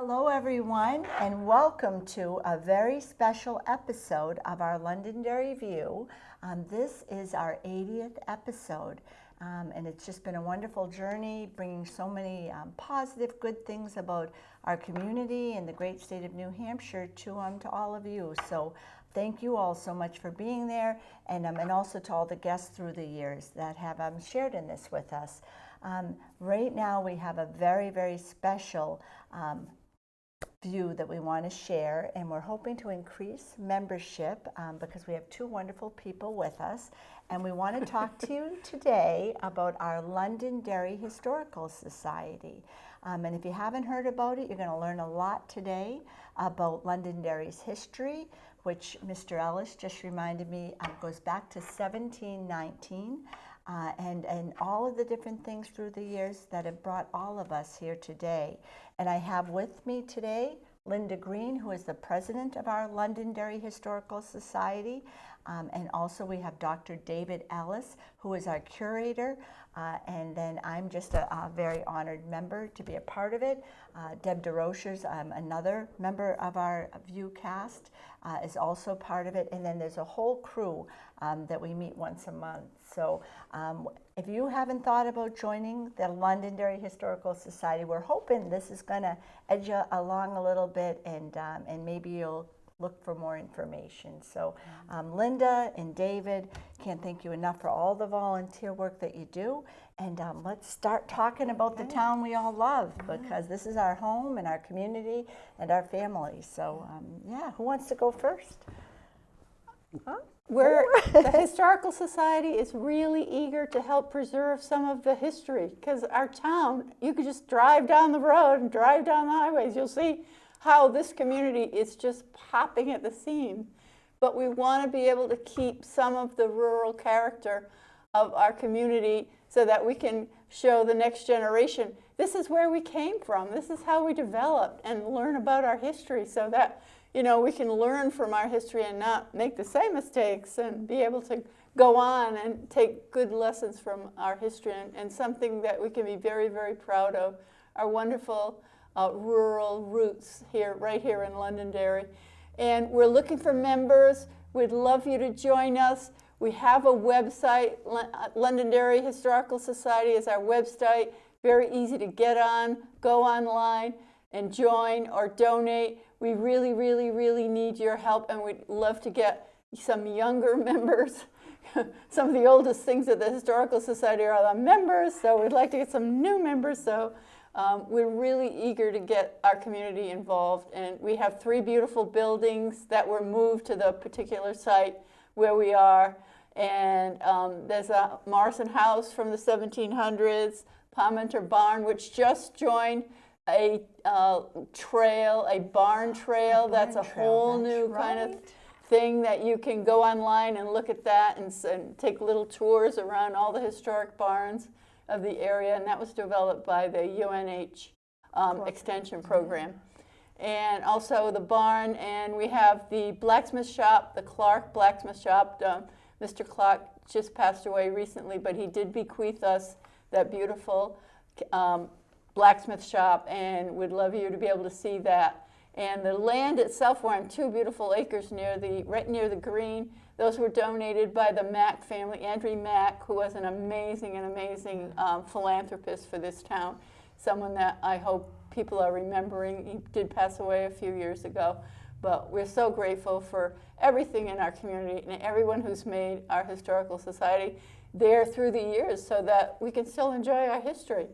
Hello, everyone, and welcome to a very special episode of our Londonderry View. This is our 80th episode, and it's just been a wonderful journey, bringing so many positive, good things about our community and the great state of New Hampshire to all of you. So thank you all so much for being there, and also to all the guests through the years that have shared in this with us. Right now we have a very, very special view that we want to share, and we're hoping to increase membership because we have two wonderful people with us, and we want to talk to you today about our Londonderry Historical Society. And if you haven't heard about it, you're going to learn a lot today about Londonderry's history, which Mr. Ellis just reminded me goes back to 1719. And all of the different things through the years that have brought all of us here today. And I have with me today Linda Green, who is the president of our Londonderry Historical Society. And also we have Dr. David Ellis, who is our curator. And then I'm just a very honored member to be a part of it. Deb DeRochers, another member of our View cast, is also part of it. And then there's a whole crew that we meet once a month. So if you haven't thought about joining the Londonderry Historical Society, we're hoping this is going to edge you along a little bit, and maybe you'll look for more information. So Linda and David, can't thank you enough for all the volunteer work that you do. And let's start talking about the town we all love, because this is our home and our community and our family. So who wants to go first? The Historical Society is really eager to help preserve some of the history, because our town, you could just drive down the road and drive down the highways. You'll see how this community is just popping at the seam. But we want to be able to keep some of the rural character of our community so that we can show the next generation, this is where we came from, this is how we developed, and learn about our history so that we can learn from our history and not make the same mistakes, and be able to go on and take good lessons from our history, and something that we can be very, very proud of, our wonderful rural roots right here in Londonderry. And we're looking for members. We'd love you to join us. We have a website. Londonderry Historical Society is our website. Very easy to get on. Go online and join or donate. We really, really, really need your help, and we'd love to get some younger members. Some of the oldest things at the Historical Society are the members, so we'd like to get some new members. So we're really eager to get our community involved, and we have 3 beautiful buildings that were moved to the particular site where we are. And there's a Morrison House from the 1700s, Palmenter Barn, which just joined a trail, a barn trail. That's a whole new kind of thing that you can go online and look at that, and take little tours around all the historic barns of the area. And that was developed by the UNH extension program. And also the barn, and we have the blacksmith shop, the Clark blacksmith shop. Mr. Clark just passed away recently, but he did bequeath us that beautiful blacksmith shop, and we'd love you to be able to see that. And the land itself, we're on 2 beautiful acres right near the green. Those were donated by the Mack family, Andrew Mack, who was an amazing philanthropist for this town, someone that I hope people are remembering. He did pass away a few years ago, but we're so grateful for everything in our community and everyone who's made our Historical Society there through the years so that we can still enjoy our history.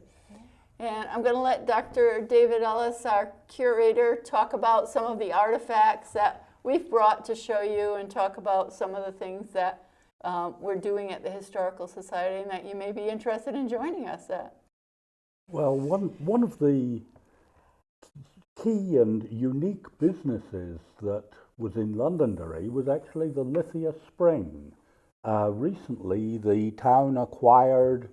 And I'm going to let Dr. David Ellis, our curator, talk about some of the artifacts that we've brought to show you, and talk about some of the things that we're doing at the Historical Society and that you may be interested in joining us at. Well, one of the key and unique businesses that was in Londonderry was actually the Lithia Spring. Recently, the town acquired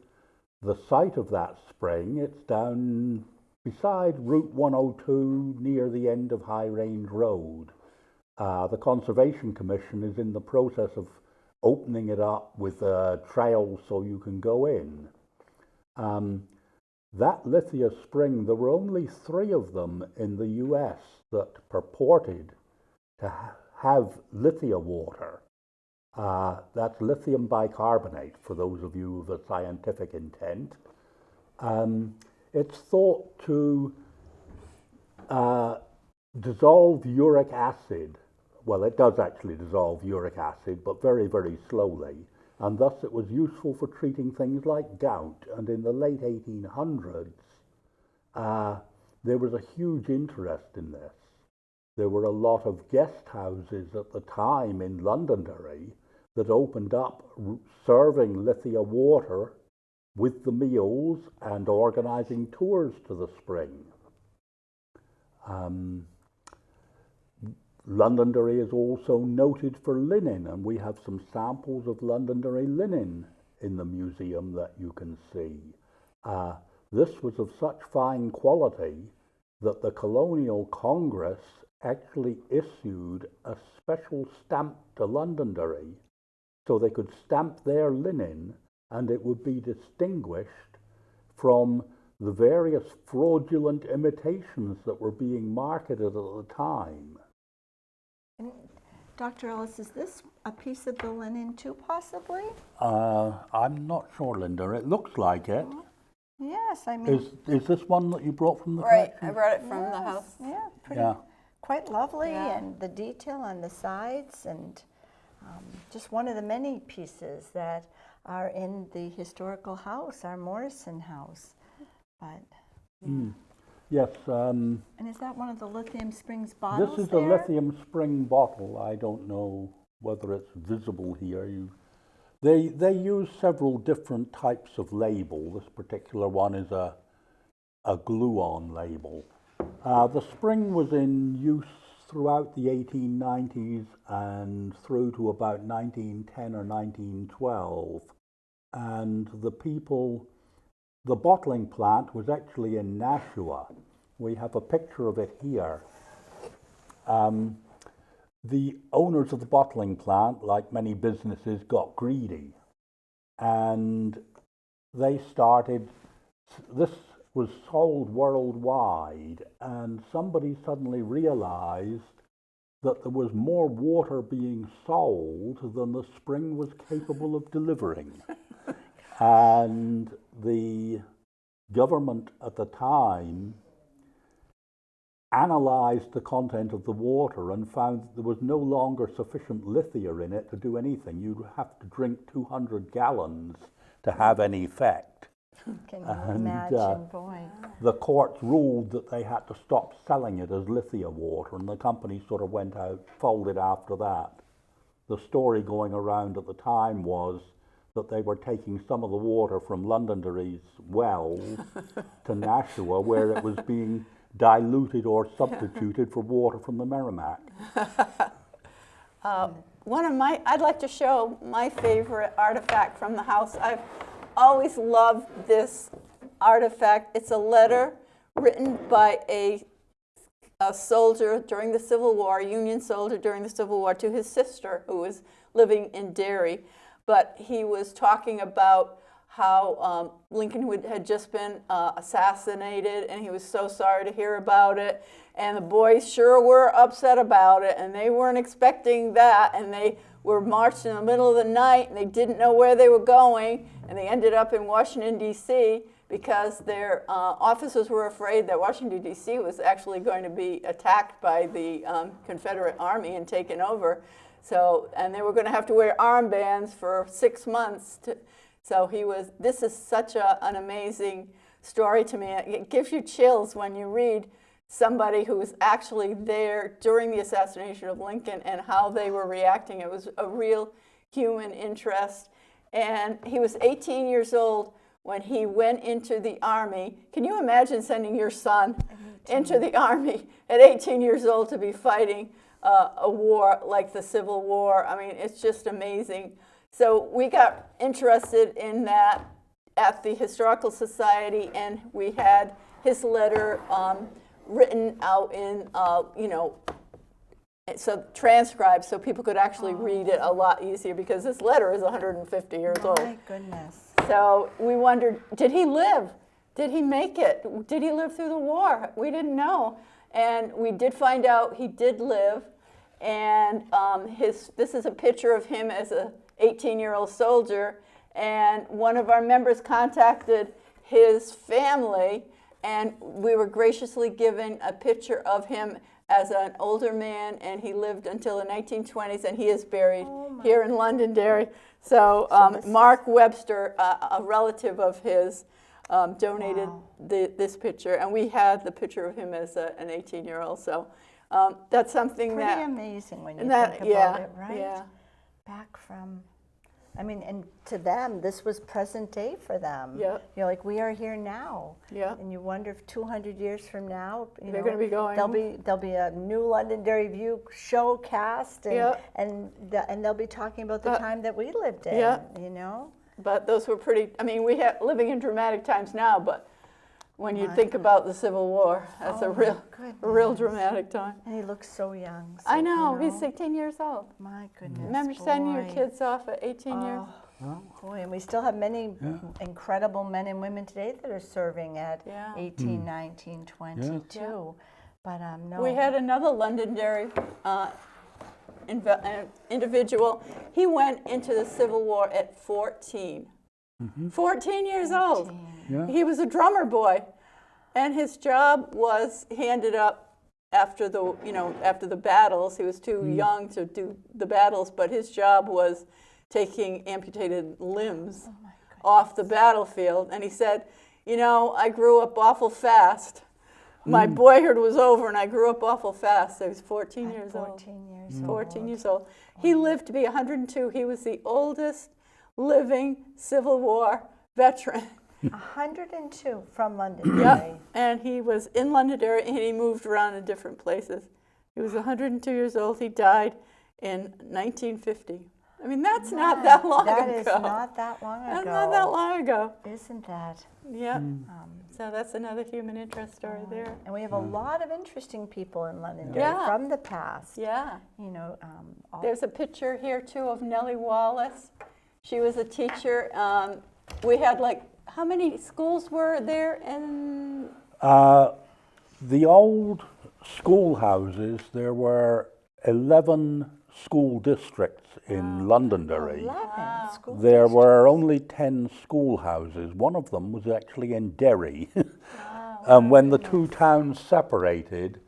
the site of that spring. It's down beside Route 102 near the end of High Range Road. The Conservation Commission is in the process of opening it up with a trail so you can go in. that lithium spring, there were only 3 of them in the US that purported to have lithium water. That's lithium bicarbonate, for those of you with a scientific intent. It's thought to dissolve uric acid. Well, it does actually dissolve uric acid, but very, very slowly. And thus it was useful for treating things like gout. And in the late 1800s, there was a huge interest in this. There were a lot of guest houses at the time in Londonderry that opened up serving lithium water with the meals and organizing tours to the spring. Londonderry is also noted for linen, and we have some samples of Londonderry linen in the museum that you can see. This was of such fine quality that the Colonial Congress actually issued a special stamp to Londonderry so they could stamp their linen and it would be distinguished from the various fraudulent imitations that were being marketed at the time. And Dr. Ellis, is this a piece of the linen too, possibly? I'm not sure, Linda. It looks like it. Yes, I mean... Is this one that you brought from the Right, collection? I brought it from the house. Yeah, pretty, Yeah. quite lovely, Yeah. and the detail on the sides, and just one of the many pieces that are in the historical house, our Morrison house. But Yes. and is that one of the lithium springs bottles? This is there? a lithium spring bottle. I don't know whether it's visible here. They use several different types of label. This particular one is a glue-on label. The spring was in use throughout the 1890s and through to about 1910 or 1912. And the bottling plant was actually in Nashua. We have a picture of it here. The owners of the bottling plant, like many businesses, got greedy. And they started, this was sold worldwide, and somebody suddenly realized that there was more water being sold than the spring was capable of delivering. And the government at the time analyzed the content of the water and found that there was no longer sufficient lithium in it to do anything. You'd have to drink 200 gallons to have any effect. Can you imagine, boy? The courts ruled that they had to stop selling it as lithium water, and the company sort of went out, folded after that. The story going around at the time was that they were taking some of the water from Londonderry's wells to Nashua, where it was being diluted or substituted for water from the Merrimack. I'd like to show my favorite artifact from the house. I've always loved this artifact. It's a letter written by a soldier during the Civil War, a Union soldier during the Civil War, to his sister who was living in Derry. But he was talking about how Lincoln had just been assassinated, and he was so sorry to hear about it. And the boys sure were upset about it, and they weren't expecting that. And they were marched in the middle of the night, and they didn't know where they were going. And they ended up in Washington, D.C., because their officers were afraid that Washington, D.C. was actually going to be attacked by the Confederate Army and taken over. So, and they were going to have to wear armbands for 6 months. This is such an amazing story to me. It gives you chills when you read somebody who was actually there during the assassination of Lincoln and how they were reacting. It was a real human interest. And he was 18 years old when he went into the Army. Can you imagine sending your son into the Army at 18 years old to be fighting a war like the Civil War? I mean, it's just amazing. So we got interested in that at the Historical Society, and we had his letter written out in, so transcribed so people could actually read it a lot easier, because this letter is 150 years old. My goodness. So we wondered, did he live Did he make it? Did he live through the war? We didn't know. And we did find out he did live. And this is a picture of him as a 18-year-old soldier. And one of our members contacted his family, and we were graciously given a picture of him as an older man, and he lived until the 1920s, and he is buried here in Londonderry. So Mark Webster, a relative of his, donated this picture, and we had the picture of him as an 18-year-old. So that's something Pretty amazing when you think about it, right? Yeah. Back from, I mean, and to them, this was present day for them. Yep. You're like, we are here now. Yep. And you wonder if 200 years from now, They're going to be going. there'll be a new Londonderry View show cast, and Yep. and they'll be talking about the time that we lived in. Yep. You know. But those were pretty, I mean, we have living in dramatic times now, but when you think about the Civil War, that's a real goodness. dramatic time. And he looks so young. So, I know, you he's 18 years old. My goodness. Remember sending your kids off at 18 years? Boy, and we still have many incredible men and women today that are serving at Yeah. 18, 19, 22. Yeah. But no. We had another Londonderry individual. He went into the Civil War at 14. 14 years old. Yeah. He was a drummer boy, and his job was handed up after the battles. He was too young to do the battles, but his job was taking amputated limbs off the battlefield. And he said, I grew up awful fast. My boyhood was over, and I grew up awful fast. I was 14 years old. 14 years old. 14 years old. He lived to be 102. He was the oldest living Civil War veteran. 102 from Londonderry. And he was in Londonderry, and he moved around in different places. He was 102 years old. He died in 1950. I mean, that's not that long ago. That is not that long ago. That's not that long ago. Isn't that? Yeah. So that's another human interest story there. And we have a lot of interesting people in Londonderry Yeah. from the past. Yeah. All There's a picture here, too, of Nellie Wallace. She was a teacher. We had, how many schools were there in? The old schoolhouses, there were 11 school districts in Londonderry. 11 schools. There were only 10 schoolhouses. One of them was actually in Derry. And when the two towns separated,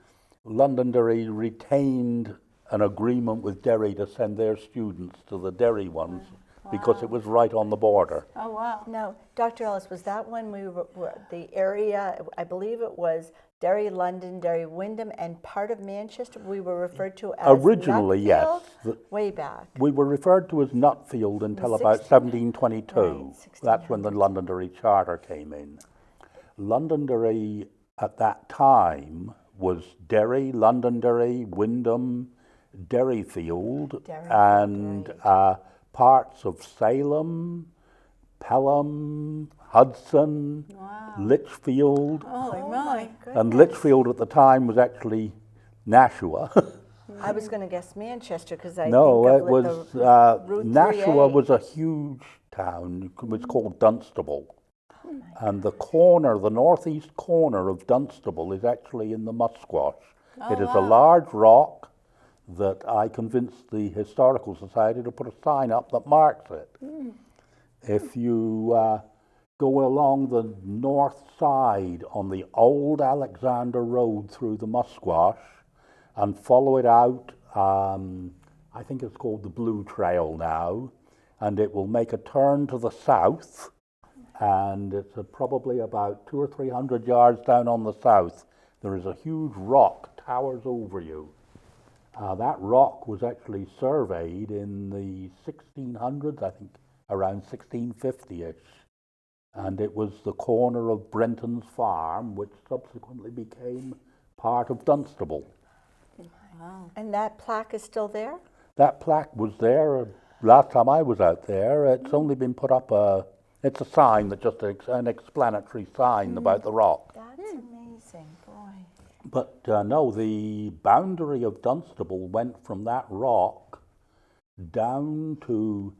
Londonderry retained an agreement with Derry to send their students to the Derry ones because it was right on the border. Oh, wow. Now, Dr. Ellis, was that when we were the area, I believe it was Derry, Londonderry, Wyndham, and part of Manchester, we were referred to as Originally, Nutfield? yes. Way back. We were referred to as Nutfield until about 1722. Right, That's when the Londonderry Charter came in. Londonderry at that time was Derry, Londonderry, Wyndham, Derryfield, Derryfield, and parts of Salem, Pelham, Hudson, Lichfield. Holy Oh moly. my And goodness. Lichfield at the time was actually Nashua. I was going to guess Manchester because I No, think it of was the Route Nashua 3A. was a huge town. It was called Dunstable, and the northeast corner of Dunstable is actually in the Musquash. It is a large rock that I convinced the Historical Society to put a sign up that marks it. If you go along the north side on the old Alexander Road through the Musquash and follow it out, I think it's called the Blue Trail now, and it will make a turn to the south, and it's probably about 200 or 300 yards down on the south. There is a huge rock towers over you. That rock was actually surveyed in the 1600s, I think around 1650-ish. And it was the corner of Brenton's farm, which subsequently became part of Dunstable. Wow. And that plaque is still there? That plaque was there last time I was out there. It's only been put up, it's a sign, that just an explanatory sign about the rock. That's amazing, boy. But no, the boundary of Dunstable went from that rock down to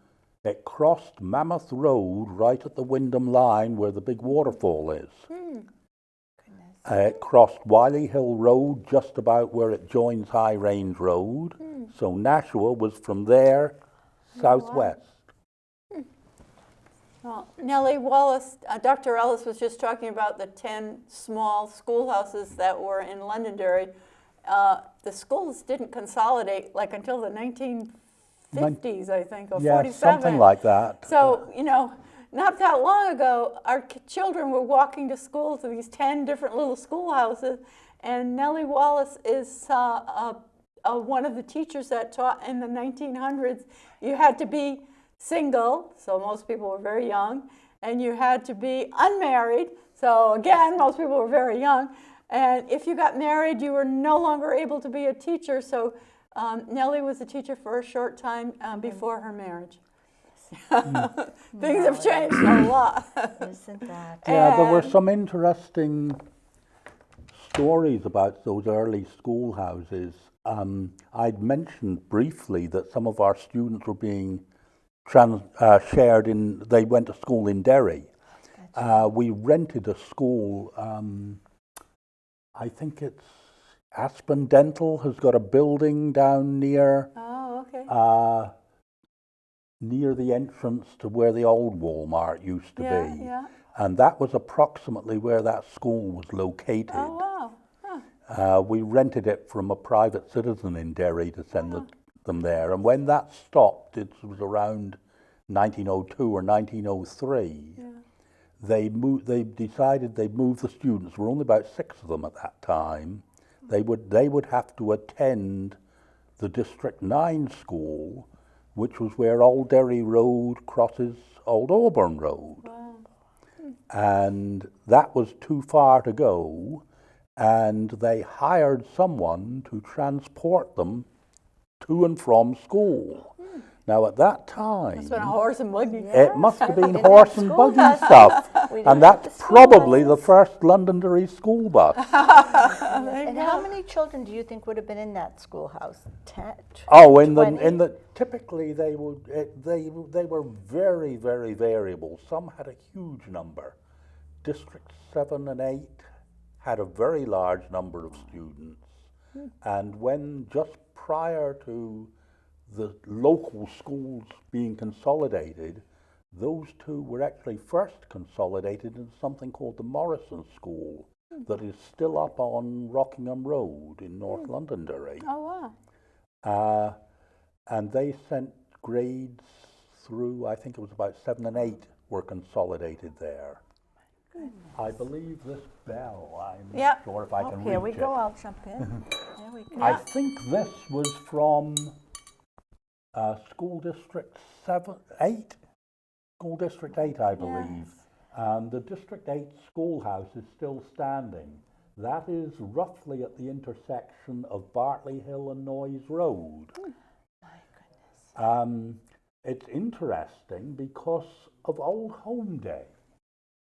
It crossed Mammoth Road right at the Wyndham line where the big waterfall is. It crossed Wiley Hill Road just about where it joins High Range Road. So Nashua was from there southwest. Well, Nellie Wallace, Dr. Ellis was just talking about the 10 small schoolhouses that were in Londonderry. The schools didn't consolidate like until the 1950s, I think, or 47. Something like that. So, you know, not that long ago, our children were walking to school to these 10 different little schoolhouses, and Nellie Wallace is one of the teachers that taught in the 1900s. You had to be single, so most people were very young, and you had to be unmarried, so again, most people were very young, and if you got married, you were no longer able to be a teacher, so Nellie was a teacher for a short time before her marriage. Things have changed a lot. Isn't that? Yeah, there were some interesting stories about those early schoolhouses. I'd mentioned briefly that some of our students were being shared in, they went to school in Derry. We rented a school, I think it's Aspen Dental has got a building down near near the entrance to where the old Walmart used to be. Yeah. And that was approximately where that school was located. Oh, wow. We rented it from a private citizen in Derry to send them there. And when that stopped, it was around 1902 or 1903, they decided they'd move the students. There were only about 6 of them at that time. They would have to attend the District 9 school, which was where Old Derry Road crosses Old Auburn Road. Wow. And that was too far to go, and they hired someone to transport them to and from school. Now at that time, It's been a horse and buggy. it must have been In horse that and school buggy bus. stuff, We didn't and have that's the school probably the buses. first Londonderry school bus. And how many children do you think would have been in that schoolhouse? 10? Oh, 20? typically they were very, very variable. Some had a huge number. District 7 and 8 had a very large number of students, and when just prior to the local schools being consolidated, those two were actually first consolidated in something called the Morrison School that is still up on Rockingham Road in North Londonderry. Oh, wow. And they sent grades through, I think it was about 7 and 8 were consolidated there. I believe this bell, I'm not sure if I can reach it. Here we go, I'll jump in. There we go. I think this was from School District 8? School District 8, I believe. The District 8 schoolhouse is still standing. That is roughly at the intersection of Bartley Hill and Noyes Road. My goodness. It's interesting because of Old Home Day.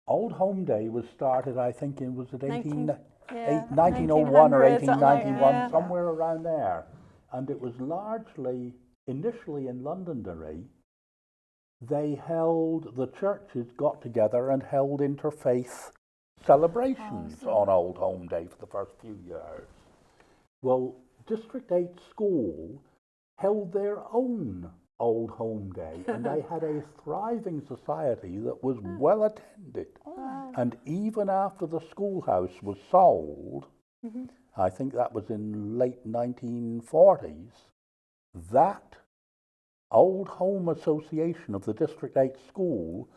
Old Home Day was started, I think, was it 1901 or 1891, somewhere around there. And it was largely, initially in Londonderry, they held, the churches got together and held interfaith celebrations on Old Home Day for the first few years. Well, District 8 School held their own Old Home Day, and they had a thriving society that was well attended. And even after the schoolhouse was sold, I think that was in late 1940s, that Old Home Association of the District 8 School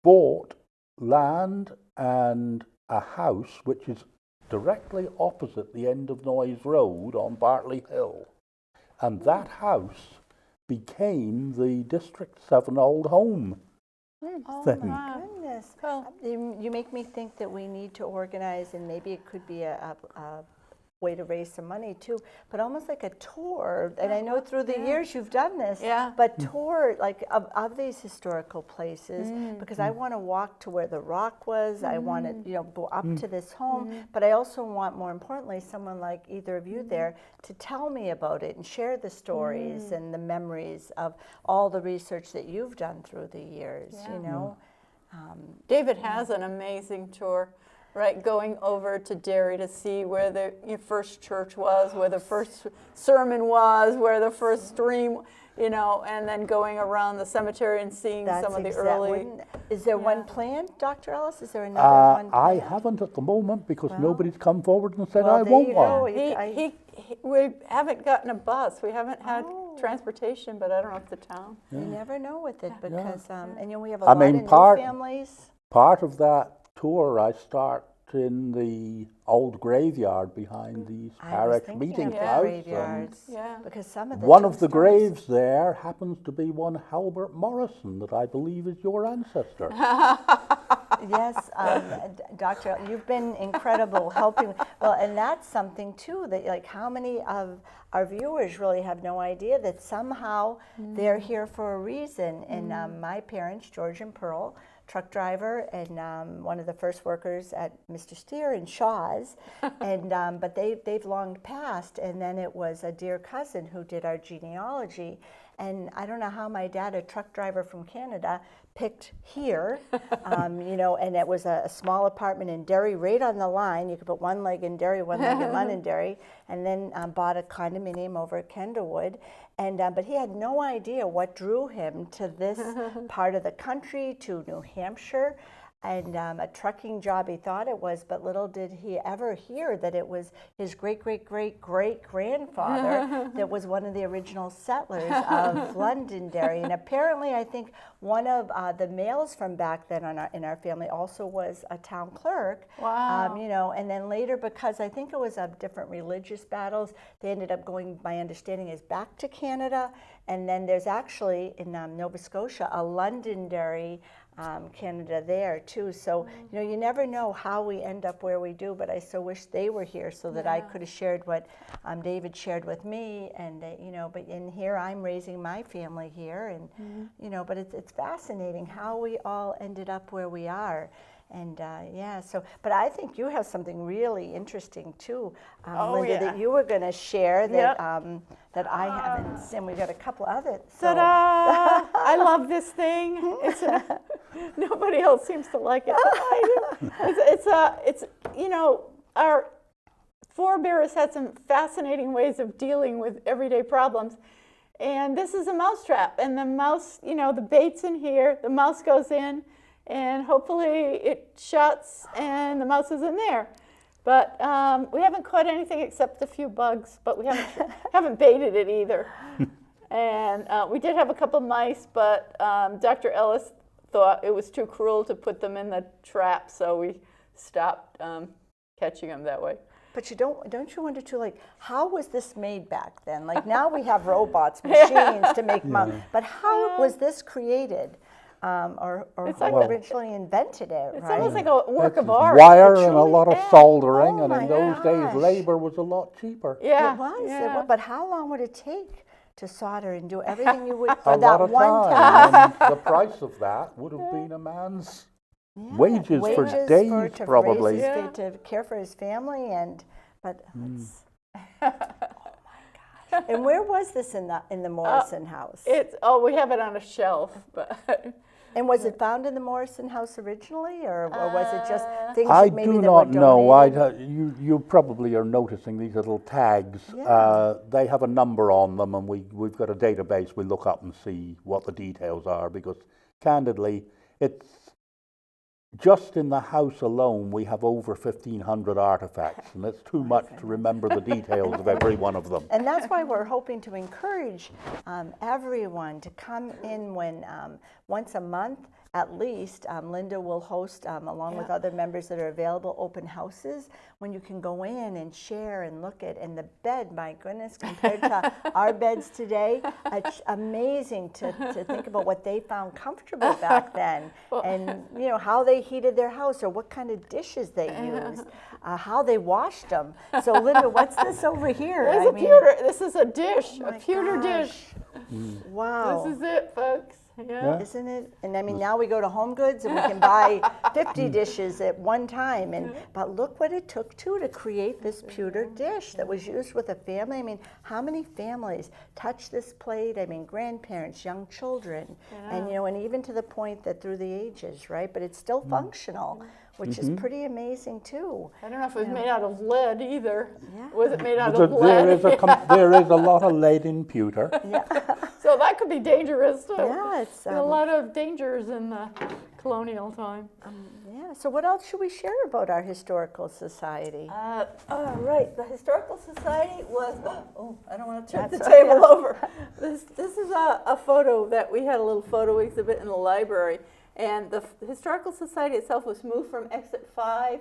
bought land and a house which is directly opposite the end of Noyes Road on Bartley Hill. And that house became the District 7 Old Home thing. My goodness. You make me think that we need to organize, and maybe it could be a way to raise some money too, but almost like a tour. And I know through the years you've done this, but tour like of these historical places, because I want to walk to where the rock was. I want to, you know, go up to this home, but I also want, more importantly, someone like either of you there to tell me about it and share the stories and the memories of all the research that you've done through the years, you know. David has an amazing tour, right? Going over to Derry to see where the first church was, where the first sermon was, where the first stream, you know, and then going around the cemetery and seeing some of the early. Is there one planned, Dr. Ellis? Is there another one I planned? haven't at the moment because nobody's come forward and said I want one. We haven't gotten a bus. We haven't had transportation, but I don't know if the town. You never know with it because, and you know, we have a I lot mean, of new families. Part of that tour, I start in the old graveyard behind the parish meeting house. Because some of the one of the graves there happens to be one Halbert Morrison that I believe is your ancestor. Yes, Doctor, you've been incredible helping. Well, and that's something too, that like how many of our viewers really have no idea that somehow they're here for a reason. And my parents, George and Pearl, truck driver and one of the first workers at Mr. Steer in Shaw's, and but they've long passed. And then it was a dear cousin who did our genealogy, and I don't know how my dad, a truck driver from Canada, picked here, you know, and it was a small apartment in Derry, right on the line. You could put one leg in Derry, one leg in Londonderry, and then bought a condominium over at Kendallwood. And but he had no idea what drew him to this part of the country, to New Hampshire, and a trucking job he thought it was, but little did he ever hear that it was his great-great-great-great-grandfather that was one of the original settlers of Londonderry. And apparently, I think one of the males from back then in our family also was a town clerk. Wow. You know, and then later, because I think it was of different religious battles, they ended up going, my understanding is, back to Canada. And then there's actually in Nova Scotia a Londonderry Canada there too. So, you know, you never know how we end up where we do, but I so wish they were here so that I could have shared what David shared with me. And, you know, but in here I'm raising my family here, and, you know, but it's fascinating how we all ended up where we are. And so, but I think you have something really interesting too, Linda, that you were going to share that that I haven't seen. We've got a couple of it. So. Ta-da! I love this thing. Nobody else seems to like it, but I do. It's you know, our forebears had some fascinating ways of dealing with everyday problems. And this is a mousetrap, and the mouse, you know, the bait's in here, the mouse goes in, and hopefully it shuts and the mouse is in there. But we haven't caught anything except a few bugs, but we haven't baited it either. And we did have a couple mice, but Dr. Ellis thought it was too cruel to put them in the trap, so we stopped catching them that way. But you don't you wonder too, like, how was this made back then? Like now we have robots, machines to make but how was this created? Or who originally invented it, It's right? almost like a work of art. Wire and a lot of soldering, Oh and in those days labor was a lot cheaper. Yeah, It was. yeah. But how long would it take to solder and do everything you would A for lot that of one time? time. And the price of that would have been a man's wages for days, to probably. to care for his family, but it's, oh my gosh! And where was this in the Morrison house? We have it on a shelf, but. And was it found in the Morrison house originally, or was it just things I maybe do that not were know. donated? You probably are noticing these little tags. They have a number on them, and we've got a database we look up and see what the details are, because candidly, it's just in the house alone we have over 1,500 artifacts, and it's too much to remember the details of every one of them. And that's why we're hoping to encourage everyone to come in once a month at least, Linda will host, along with other members that are available, open houses when you can go in and share and look at. And the bed, my goodness, compared to our beds today, it's amazing to think about what they found comfortable back then, and you know how they heated their house or what kind of dishes they used, how they washed them. So Linda, what's this over here? There's a pewter. This is a dish, a pewter dish. Wow. This is it, folks. Yeah. Isn't it? And I mean, now we go to Home Goods and we can buy 50 dishes at one time. But look what it took too to create this pewter dish that was used with a family. I mean, how many families touch this plate? I mean, grandparents, young children, and you know, and even to the point that through the ages, right? But it's still functional, which is pretty amazing too. I don't know if it was made out of lead either. Yeah. Was it made out of lead? There is a lot of lead in pewter. So that could be dangerous too. Yeah, it's a lot of dangers in the colonial time. yeah. So what else should we share about our historical society? Right, the Historical Society was, oh, I don't want to tip the That's right, table over. This is a photo that we had a little photo exhibit in the library. And the Historical Society itself was moved from exit 5,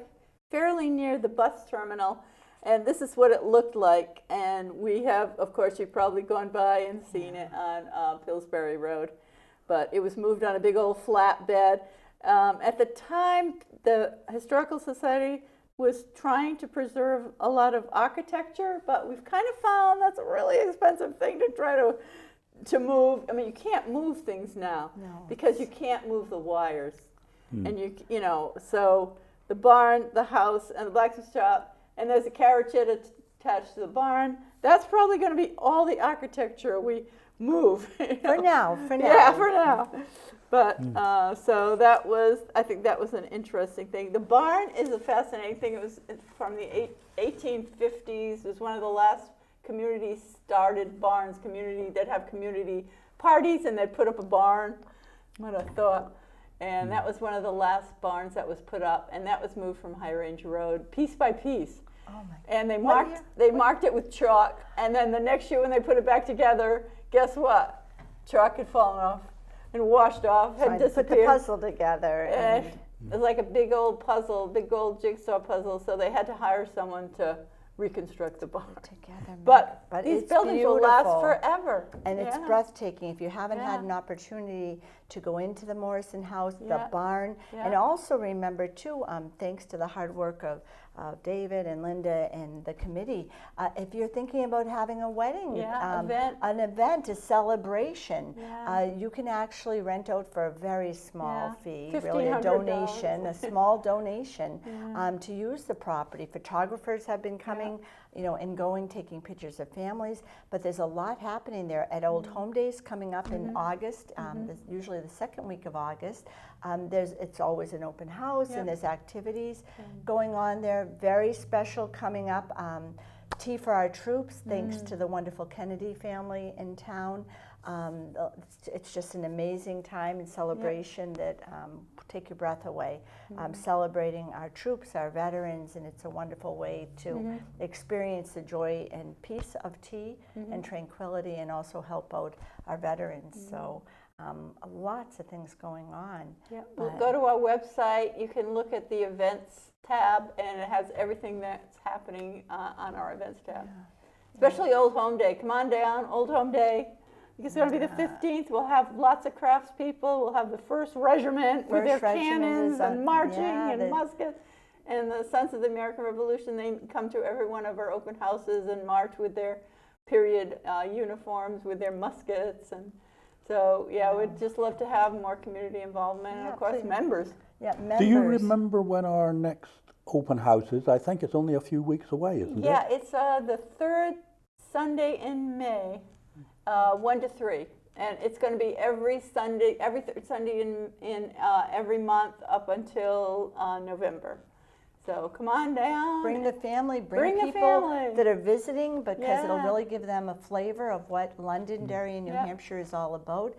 fairly near the bus terminal. And this is what it looked like. And we have, of course, you've probably gone by and seen it on Pillsbury Road. But it was moved on a big old flatbed. At the time, the Historical Society was trying to preserve a lot of architecture, but we've kind of found that's a really expensive thing to try to move. I mean, you can't move things now because you can't move the wires. And you know, so the barn, the house, and the blacksmith shop, and there's a carriage shed attached to the barn. That's probably going to be all the architecture we move. You know? For now. Yeah, for now. But so that was, I think that was an interesting thing. The barn is a fascinating thing. It was from the 1850s. It was one of the last community-started barns, community that have community parties, and they'd put up a barn. What a thought. And that was one of the last barns that was put up, and that was moved from High Range Road piece by piece. Oh my. And they marked it with chalk, and then the next year when they put it back together, guess what? Chalk had fallen off and washed off, had disappeared. Put the puzzle together. And it was like a big old puzzle, big old jigsaw puzzle, so they had to hire someone to reconstruct the barn. Together, But these it's buildings beautiful. will last forever. And it's breathtaking. If you haven't had an opportunity to go into the Morrison House, the barn, and also remember too, thanks to the hard work of David and Linda and the committee, if you're thinking about having a wedding an event, a celebration, you can actually rent out for a very small fee, really a donation, a small donation to use the property. Photographers have been coming, you know, and going, taking pictures of families, but there's a lot happening there. At Old Home Days coming up in August, usually the second week of August, it's always an open house and there's activities going on there. Very special coming up, Tea for Our Troops, thanks to the wonderful Kennedy family in town. It's just an amazing time and celebration that take your breath away. Celebrating our troops, our veterans, and it's a wonderful way to experience the joy and peace of tea and tranquility, and also help out our veterans. So lots of things going on. Well, go to our website. You can look at the events tab, and it has everything that's happening on our events tab. Especially Old Home Day. Come on down, Old Home Day. It's going to be the 15th. We'll have lots of craftspeople. We'll have the first regiment with their cannons and marching and muskets. And the Sons of the American Revolution, they come to every one of our open houses and march with their period uniforms, with their muskets. And so, we'd just love to have more community involvement and, of course, members. Members. Do you remember when our next open house is? I think it's only a few weeks away, isn't it? Yeah, it's the third Sunday in May. 1 to 3, and it's going to be every Sunday, every third Sunday in every month up until November. So come on down. Bring the family, Bring the people family. that are visiting, because it'll Yeah. really give them a flavor of what Londonderry and New Yeah. Hampshire is all about.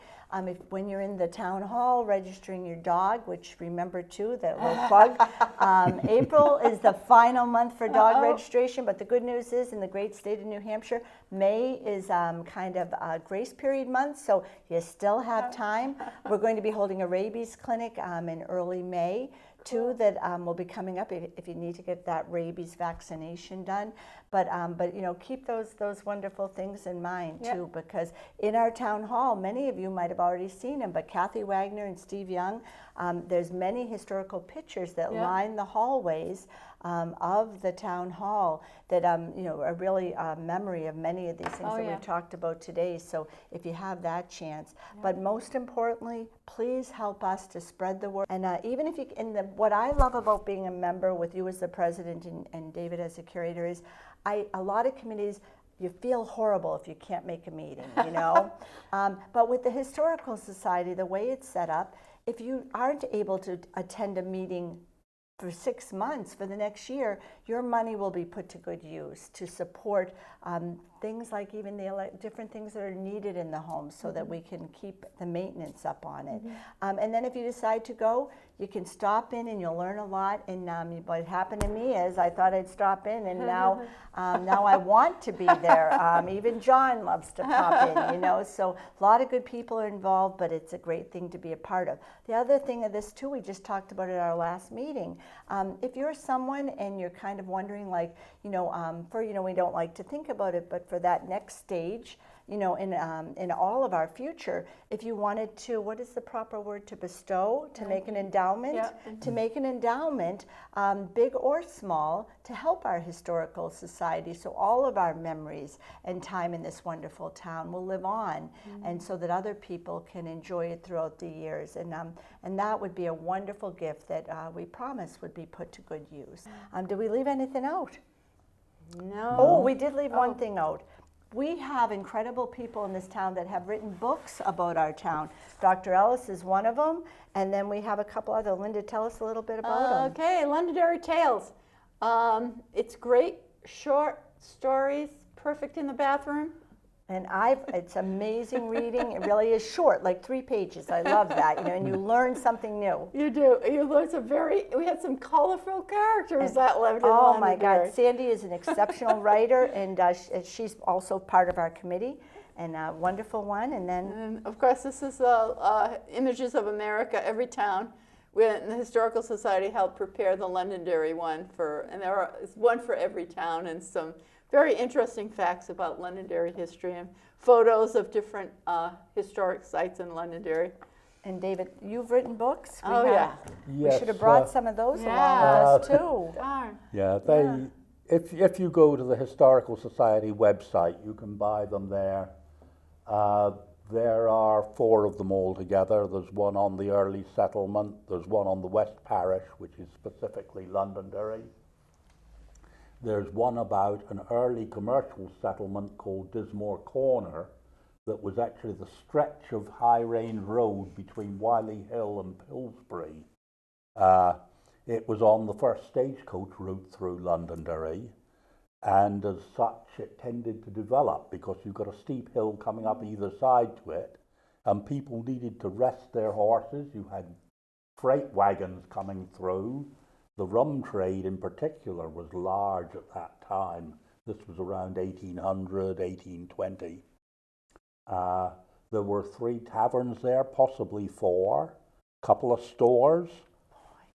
When you're in the town hall registering your dog, which remember too, that little plug, April is the final month for dog registration, but the good news is in the great state of New Hampshire, May is kind of a grace period month, so you still have time. We're going to be holding a rabies clinic in early May too, that will be coming up if you need to get that rabies vaccination done. But you know, keep those wonderful things in mind too, because in our town hall, many of you might have already seen them, but Kathy Wagner and Steve Young, there's many historical pictures that line the hallways of the town hall that you know, are really a memory of many of these things that we've talked about today. So if you have that chance, but most importantly, please help us to spread the word. And even if you, what I love about being a member with you as the president and David as the curator is, a lot of committees, you feel horrible if you can't make a meeting, you know. But with the Historical Society, the way it's set up, if you aren't able to attend a meeting for 6 months for the next year, your money will be put to good use to support things like even the different things that are needed in the home, so that we can keep the maintenance up on it. And then if you decide to go, you can stop in and you'll learn a lot. And what happened to me is I thought I'd stop in, and now I want to be there. Even John loves to pop in, you know. So a lot of good people are involved, but it's a great thing to be a part of. The other thing of this too, we just talked about at our last meeting. If you're someone and you're kind of wondering, like, you know, we don't like to think about it, but for that next stage, you know, in all of our future, if you wanted to, what is the proper word, to bestow, to make an endowment, to make an endowment, big or small, to help our historical society, so all of our memories and time in this wonderful town will live on, and so that other people can enjoy it throughout the years, and that would be a wonderful gift that we promise would be put to good use. Did we leave anything out? No. Oh, we did leave one thing out. We have incredible people in this town that have written books about our town. Dr. Ellis is one of them, and then we have a couple other. Linda, tell us a little bit about them. Okay, Londonderry Tales. It's great, short stories, perfect in the bathroom. And it's amazing reading. It really is short, like 3 pages. I love that, you know, and you learn something new. You do. You learn we had some colorful characters that lived in Oh my Londonderry. God, Sandy is an exceptional writer, and she's also part of our committee, and a wonderful one. And then, And of course, this is Images of America, every town. The Historical Society helped prepare the Londonderry one and it's one for every town, and some very interesting facts about Londonderry history and photos of different historic sites in Londonderry. and David, you've written books. We should have brought some of those along with us too. Darn. Yeah, if you go to the Historical Society website, you can buy them there. There are 4 of them all together. There's one on the early settlement. There's one on the West Parish, which is specifically Londonderry. There's one about an early commercial settlement called Dismore Corner that was actually the stretch of High Range Road between Wiley Hill and Pillsbury. It was on the first stagecoach route through Londonderry, and as such it tended to develop because you've got a steep hill coming up either side to it, and people needed to rest their horses. You had freight wagons coming through. The rum trade in particular was large at that time. This was around 1800, 1820. There were 3 taverns there, possibly 4, couple of stores.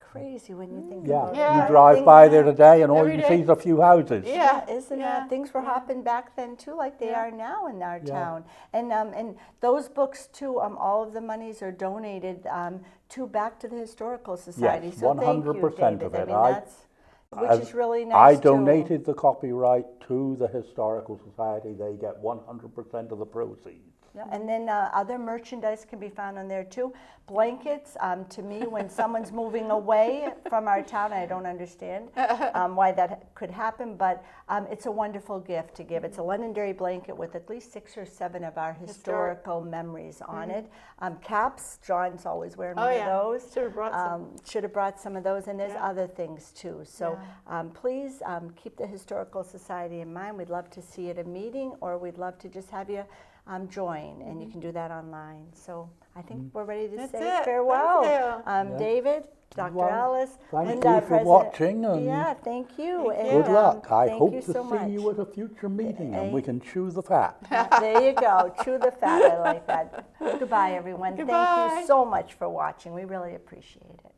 Crazy when you think Yeah, about it. you drive by there today and all Every you day. see is a few houses. Yeah, isn't that? Things were hopping back then too, like they are now in our town. And those books too, all of the monies are donated back to the Historical Society. Yes, so thank you, 100% David. of it. I mean, which is really nice I too. donated the copyright to the Historical Society. They get 100% of the proceeds. Yeah, and then other merchandise can be found on there too. Blankets, to me, when someone's moving away from our town, I don't understand why that could happen, but it's a wonderful gift to give. It's a Londonderry blanket with at least 6 or 7 of our historical memories on it. Caps, John's always wearing one of those. Should have brought some. Should have brought some of those, and there's other things too. So please keep the Historical Society in mind. We'd love to see you at a meeting, or we'd love to just have you join, and you can do that online. So I think we're ready to say farewell. Thank you. David, Dr. Ellis, Thank Linda, you our for president. watching, and Yeah, thank you. good luck. I thank hope you to so much. see you at a future meeting, and we can chew the fat. There you go. Chew the fat. I like that. Goodbye, everyone. Goodbye. Thank you so much for watching. We really appreciate it.